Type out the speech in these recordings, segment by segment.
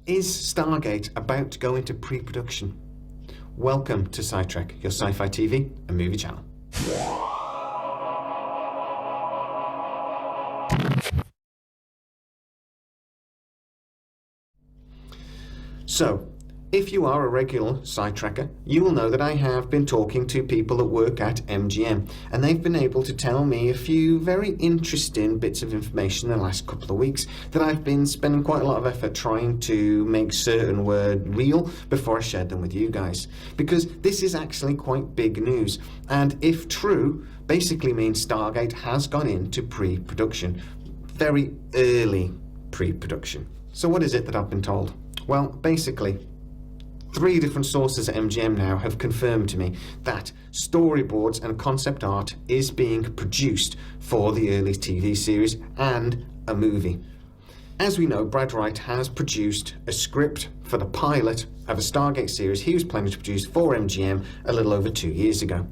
Is Stargate about to go into pre-production? Welcome to SciTrek, your sci-fi TV and movie channel. So, if you are a regular SciTrekker, you will know that I have been talking to people that work at MGM, and they've been able to tell me a few very interesting bits of information in the last couple of weeks that I've been spending quite a lot of effort trying to make certain were real before I shared them with you guys. Because this is actually quite big news, and if true, basically means Stargate has gone into pre-production. Very early pre-production. So what is it that I've been told? Well, basically, 3 different sources at MGM now have confirmed to me that storyboards and concept art is being produced for the early TV series and a movie. As we know, Brad Wright has produced a script for the pilot of a Stargate series he was planning to produce for MGM a little over 2 years ago.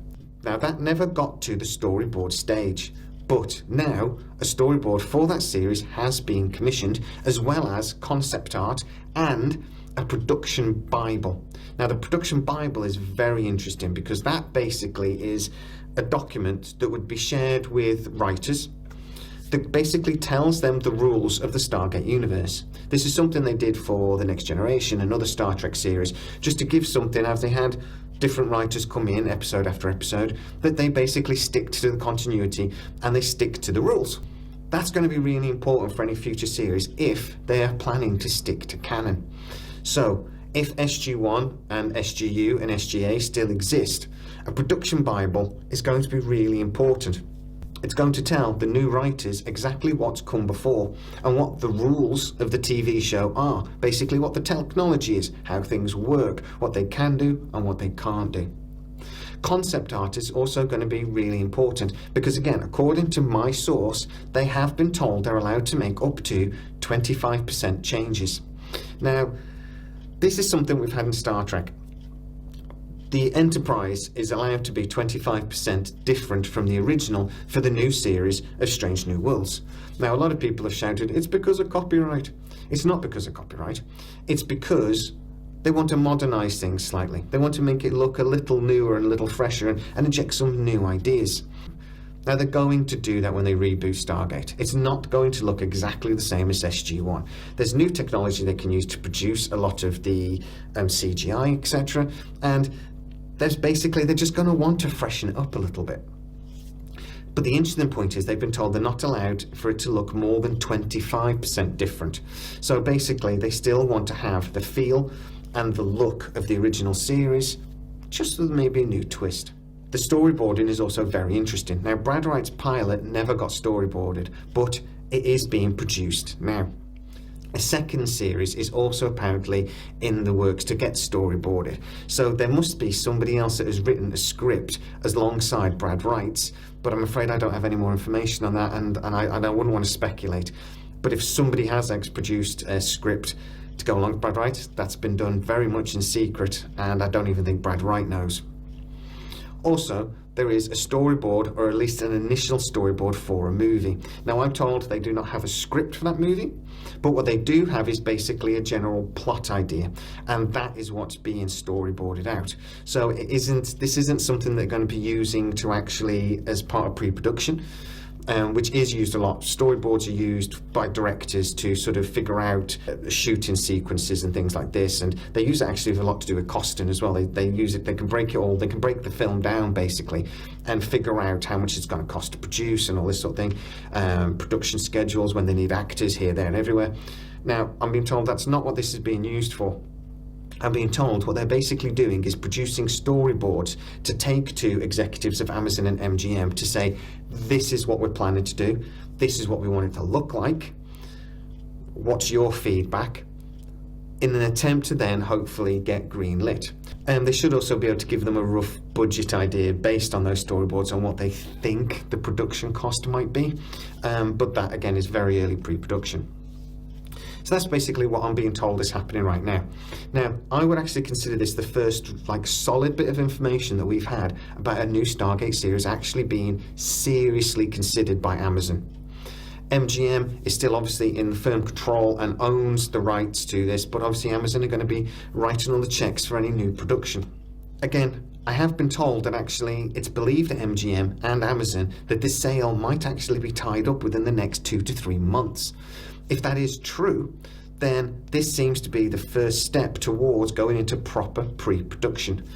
Now, that never got to the storyboard stage, but now a storyboard for that series has been commissioned, as well as concept art and a production Bible. Now, the production Bible is very interesting because that basically is a document that would be shared with writers that basically tells them the rules of the Stargate universe. This is something they did for The Next Generation and other Star Trek series, just to give something, as they had different writers come in episode after episode, that they basically stick to the continuity and they stick to the rules. That's going to be really important for any future series if they are planning to stick to canon. So, if SG-1 and SGU and SGA still exist, a production Bible is going to be really important. It's going to tell the new writers exactly what's come before and what the rules of the TV show are. Basically what the technology is, how things work, what they can do and what they can't do. Concept art is also going to be really important because, again, according to my source, they have been told they're allowed to make up to 25% changes. Now, this is something we've had in Star Trek. The Enterprise is allowed to be 25% different from the original for the new series of Strange New Worlds. Now, a lot of people have shouted, it's because of copyright. It's not because of copyright. It's because they want to modernise things slightly. They want to make it look a little newer and a little fresher and inject some new ideas. Now, they're going to do that when they reboot Stargate. It's not going to look exactly the same as SG-1. There's new technology they can use to produce a lot of the CGI, etc. And they're just going to want to freshen it up a little bit. But the interesting point is they've been told they're not allowed for it to look more than 25% different. So basically, they still want to have the feel and the look of the original series, just with maybe a new twist. The storyboarding is also very interesting. Now, Brad Wright's pilot never got storyboarded, but it is being produced now. A second series is also apparently in the works to get storyboarded. So there must be somebody else that has written a script alongside Brad Wright's, but I'm afraid I don't have any more information on that, and I wouldn't want to speculate. But if somebody has produced a script to go along with Brad Wright, that's been done very much in secret, and I don't even think Brad Wright knows. Also, there is a storyboard, or at least an initial storyboard for a movie. Now, I'm told they do not have a script for that movie, but what they do have is basically a general plot idea, and that is what's being storyboarded out. So this isn't something they're going to be using to actually as part of pre-production, which is used a lot. Storyboards are used by directors to sort of figure out shooting sequences and things like this, and they use it actually a lot to do with costing as well. They use it, they can break the film down basically and figure out how much it's going to cost to produce and all this sort of thing, production schedules when they need actors here, there and everywhere. Now, I'm being told that's not what this is being used for. I'm being told what they're basically doing is producing storyboards to take to executives of Amazon and MGM to say, this is what we're planning to do, this is what we want it to look like, what's your feedback, in an attempt to then hopefully get green lit. And they should also be able to give them a rough budget idea based on those storyboards on what they think the production cost might be, but that again is very early pre-production. So that's basically what I'm being told is happening right now. Now, I would actually consider this the first solid bit of information that we've had about a new Stargate series actually being seriously considered by Amazon. MGM is still obviously in firm control and owns the rights to this, but obviously Amazon are going to be writing all the checks for any new production. Again, I have been told that actually it's believed at MGM and Amazon that this sale might actually be tied up within the next 2 to 3 months. If that is true, then this seems to be the first step towards going into proper pre-production.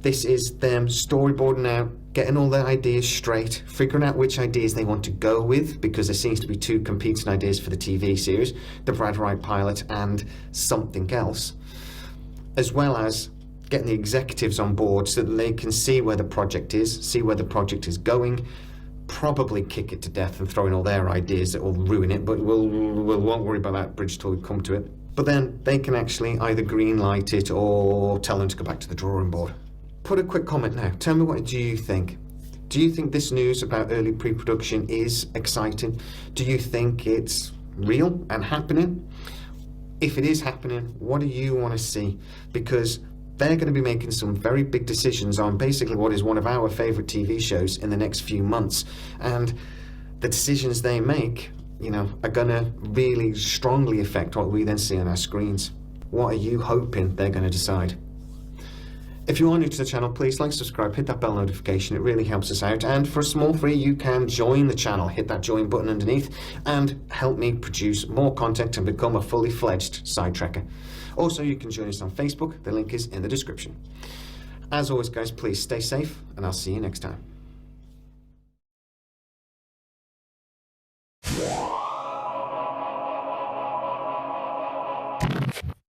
This is them storyboarding out, getting all their ideas straight, figuring out which ideas they want to go with, because there seems to be 2 competing ideas for the TV series, the Brad Wright pilot and something else, as well as getting the executives on board so that they can see where the project is, see where the project is going, probably kick it to death and throw in all their ideas that will ruin it, but we won't worry about that bridge till we come to it. But then they can actually either green light it or tell them to go back to the drawing board. Put a quick comment now. Tell me, what do you think? Do you think this news about early pre-production is exciting? Do you think it's real and happening? If it is happening, what do you want to see? Because they're going to be making some very big decisions on basically what is one of our favourite TV shows in the next few months. And the decisions they make, are going to really strongly affect what we then see on our screens. What are you hoping they're going to decide? If you are new to the channel, please like, subscribe, hit that bell notification. It really helps us out. And for a small fee, you can join the channel. Hit that join button underneath and help me produce more content and become a fully fledged sidetracker. Also, you can join us on Facebook. The link is in the description. As always, guys, please stay safe, and I'll see you next time.